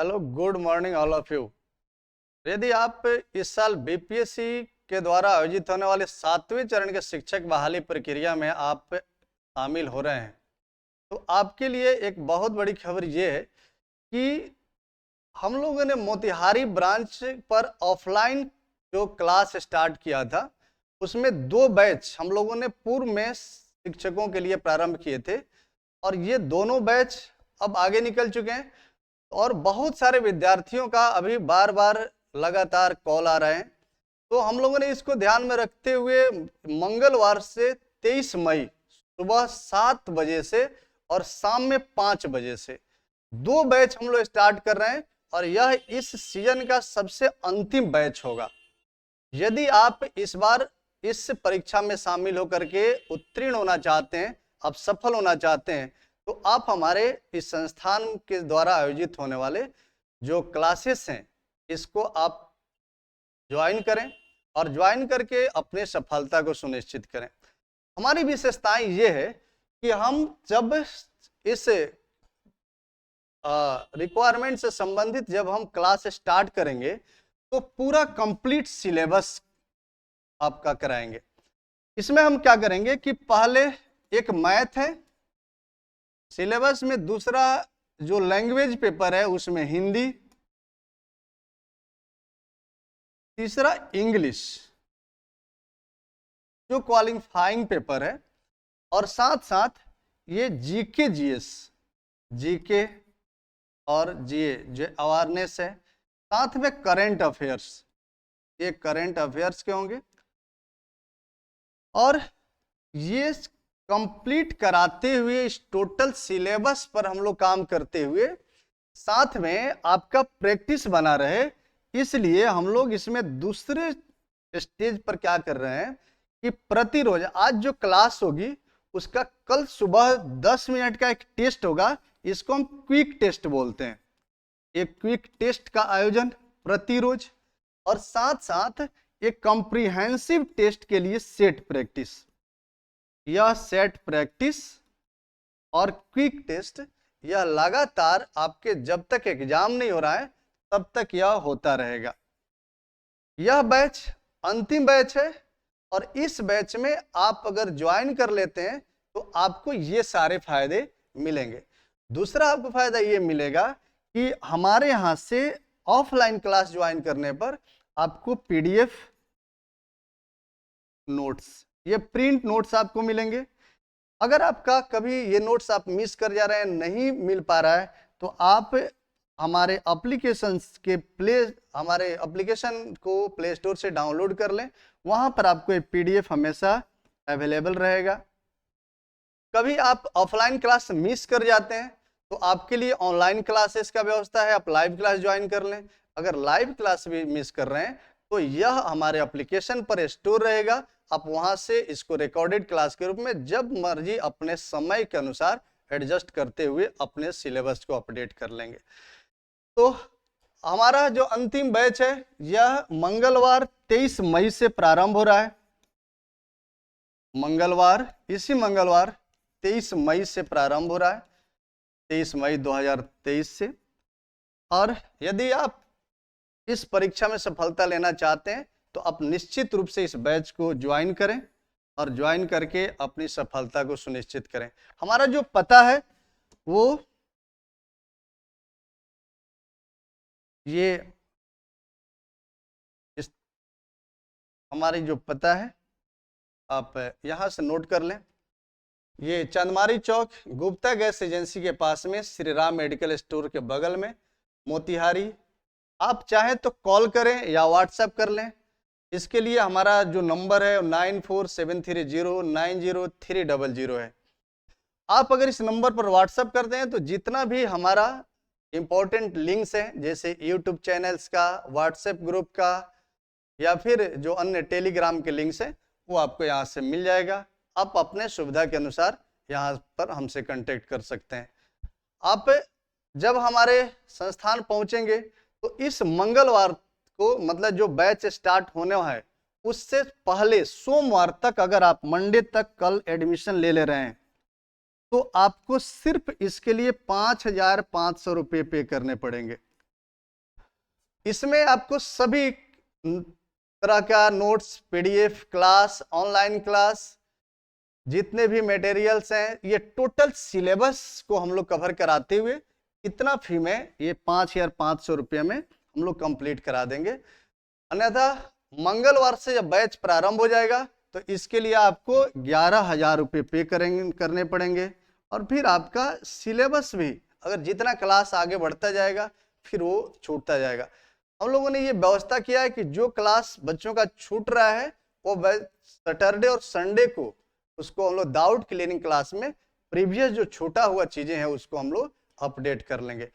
Hello, good morning all of you. यदि आप इस साल बीपीएससी के द्वारा आयोजित होने वाले 7वें चरण के शिक्षक बहाली प्रक्रिया में आप शामिल हो रहे हैं तो आपके लिए एक बहुत बड़ी खबर ये है कि हम लोगों ने मोतिहारी ब्रांच पर ऑफलाइन जो क्लास स्टार्ट किया था उसमें 2 बैच हम लोगों ने पूर्व में शिक्षकों के लिए प्रारंभ किए थे और ये दोनों बैच अब आगे निकल चुके हैं और बहुत सारे विद्यार्थियों का अभी बार बार लगातार कॉल आ रहे हैं। तो हम लोगों ने इसको ध्यान में रखते हुए मंगलवार से 23 मई सुबह 7 बजे से और शाम में 5 बजे से 2 बैच हम लोग स्टार्ट कर रहे हैं और यह इस सीजन का सबसे अंतिम बैच होगा। यदि आप इस बार इस परीक्षा में शामिल होकर के उत्तीर्ण होना चाहते हैं, आप सफल होना चाहते हैं, तो आप हमारे इस संस्थान के द्वारा आयोजित होने वाले जो क्लासेस हैं इसको आप ज्वाइन करें और ज्वाइन करके अपने सफलता को सुनिश्चित करें। हमारी विशेषताएं ये है कि हम जब इस रिक्वायरमेंट से संबंधित जब हम क्लास स्टार्ट करेंगे तो पूरा कंप्लीट सिलेबस आपका कराएंगे। इसमें हम क्या करेंगे कि पहले एक मैथ है सिलेबस में, दूसरा जो लैंग्वेज पेपर है उसमें हिंदी, तीसरा इंग्लिश जो क्वालिफाइंग पेपर है और साथ साथ ये जीके जीएस, जीके और जीए जो अवेयरनेस है, साथ में करंट अफेयर्स, ये करंट अफेयर्स के होंगे और ये कंप्लीट कराते हुए इस टोटल सिलेबस पर हम लोग काम करते हुए साथ में आपका प्रैक्टिस बना रहे, इसलिए हम लोग इसमें दूसरे स्टेज पर क्या कर रहे हैं कि प्रतिरोज आज जो क्लास होगी उसका कल सुबह 10 मिनट का एक टेस्ट होगा, इसको हम क्विक टेस्ट बोलते हैं। एक क्विक टेस्ट का आयोजन प्रतिरोज और साथ साथ एक कॉम्प्रिहेंसिव टेस्ट के लिए सेट प्रैक्टिस, यह सेट प्रैक्टिस और क्विक टेस्ट यह लगातार आपके जब तक एग्जाम नहीं हो रहा है तब तक यह होता रहेगा। यह बैच अंतिम बैच है और इस बैच में आप अगर ज्वाइन कर लेते हैं तो आपको ये सारे फायदे मिलेंगे। दूसरा आपको फायदा ये मिलेगा कि हमारे यहाँ से ऑफलाइन क्लास ज्वाइन करने पर आपको पीडीएफ नोट्स, ये प्रिंट नोट्स आपको मिलेंगे। अगर आपका कभी ये नोट्स आप मिस कर जा रहे हैं, नहीं मिल पा रहा है, तो आप हमारे हमारे एप्लीकेशन को प्ले स्टोर से डाउनलोड कर लें, वहां पर आपको एक पीडीएफ हमेशा अवेलेबल रहेगा। कभी आप ऑफलाइन क्लास मिस कर जाते हैं तो आपके लिए ऑनलाइन क्लासेस का व्यवस्था है, आप लाइव क्लास ज्वाइन कर लें। अगर लाइव क्लास भी मिस कर रहे हैं तो यह हमारे एप्लीकेशन पर स्टोर रहेगा, आप वहां से इसको रिकॉर्डेड क्लास के रूप में जब मर्जी अपने समय के अनुसार एडजस्ट करते हुए अपने सिलेबस को अपडेट कर लेंगे। तो हमारा जो अंतिम बैच है यह मंगलवार 23 मई से प्रारंभ हो रहा है। इसी मंगलवार 23 मई से प्रारंभ हो रहा है, 23 मई 2023 से। और यदि आप इस परीक्षा में सफलता लेना चाहते हैं तो आप निश्चित रूप से इस बैच को ज्वाइन करें और ज्वाइन करके अपनी सफलता को सुनिश्चित करें। हमारा जो पता है वो ये हमारी जो पता है आप यहां से नोट कर लें। ये चंदमारी चौक गुप्ता गैस एजेंसी के पास में श्री राम मेडिकल स्टोर के बगल में मोतिहारी। आप चाहें तो कॉल करें या व्हाट्सएप कर लें। इसके लिए हमारा जो नंबर है 9473090300 है। आप अगर इस नंबर पर व्हाट्सएप करते हैं तो जितना भी हमारा इंपॉर्टेंट लिंक्स हैं, जैसे यूट्यूब चैनल्स का, व्हाट्सएप ग्रुप का या फिर जो अन्य टेलीग्राम के लिंक्स हैं, वो आपको यहाँ से मिल जाएगा। आप अपने सुविधा के अनुसार यहाँ पर हमसे कांटेक्ट कर सकते हैं। आप जब हमारे संस्थान पहुंचेंगे तो इस मंगलवार को, मतलब जो बैच स्टार्ट होने है उससे पहले सोमवार तक, अगर आप मंडे तक कल एडमिशन ले रहे हैं तो आपको सिर्फ इसके लिए 5,500 रुपये पे करने पड़ेंगे। इसमें आपको सभी तरह का notes, PDF, class, online class, जितने भी मटेरियल्स हैं, ये टोटल सिलेबस को हम लोग कवर कराते हुए इतना फी में, ये 5,500 रुपये में हम लोग कंप्लीट करा देंगे। अन्यथा मंगलवार से जब बैच प्रारंभ हो जाएगा तो इसके लिए आपको 11,000 रुपये पे करने पड़ेंगे, और फिर आपका सिलेबस भी अगर जितना क्लास आगे बढ़ता जाएगा फिर वो छूटता जाएगा। हम लोगों ने ये व्यवस्था किया है कि जो क्लास बच्चों का छूट रहा है वो सैटरडे और संडे को उसको हम लोग डाउट क्लियरिंग क्लास में प्रीवियस जो छूटा हुआ चीजें हैं उसको हम लोग अपडेट कर लेंगे।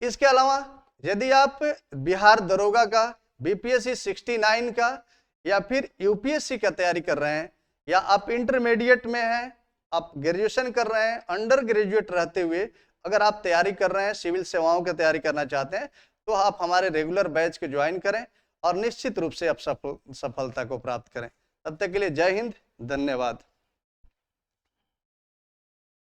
इसके अलावा यदि आप बिहार दरोगा का, बीपीएससी 69 का या फिर यूपीएससी का तैयारी कर रहे हैं, या आप इंटरमीडिएट में हैं, आप ग्रेजुएशन कर रहे हैं, अंडर ग्रेजुएट रहते हुए अगर आप तैयारी कर रहे हैं, सिविल सेवाओं की तैयारी करना चाहते हैं, तो आप हमारे रेगुलर बैच को ज्वाइन करें और निश्चित रूप से आप सफलता को प्राप्त करें। तब तक के लिए जय हिंद, धन्यवाद।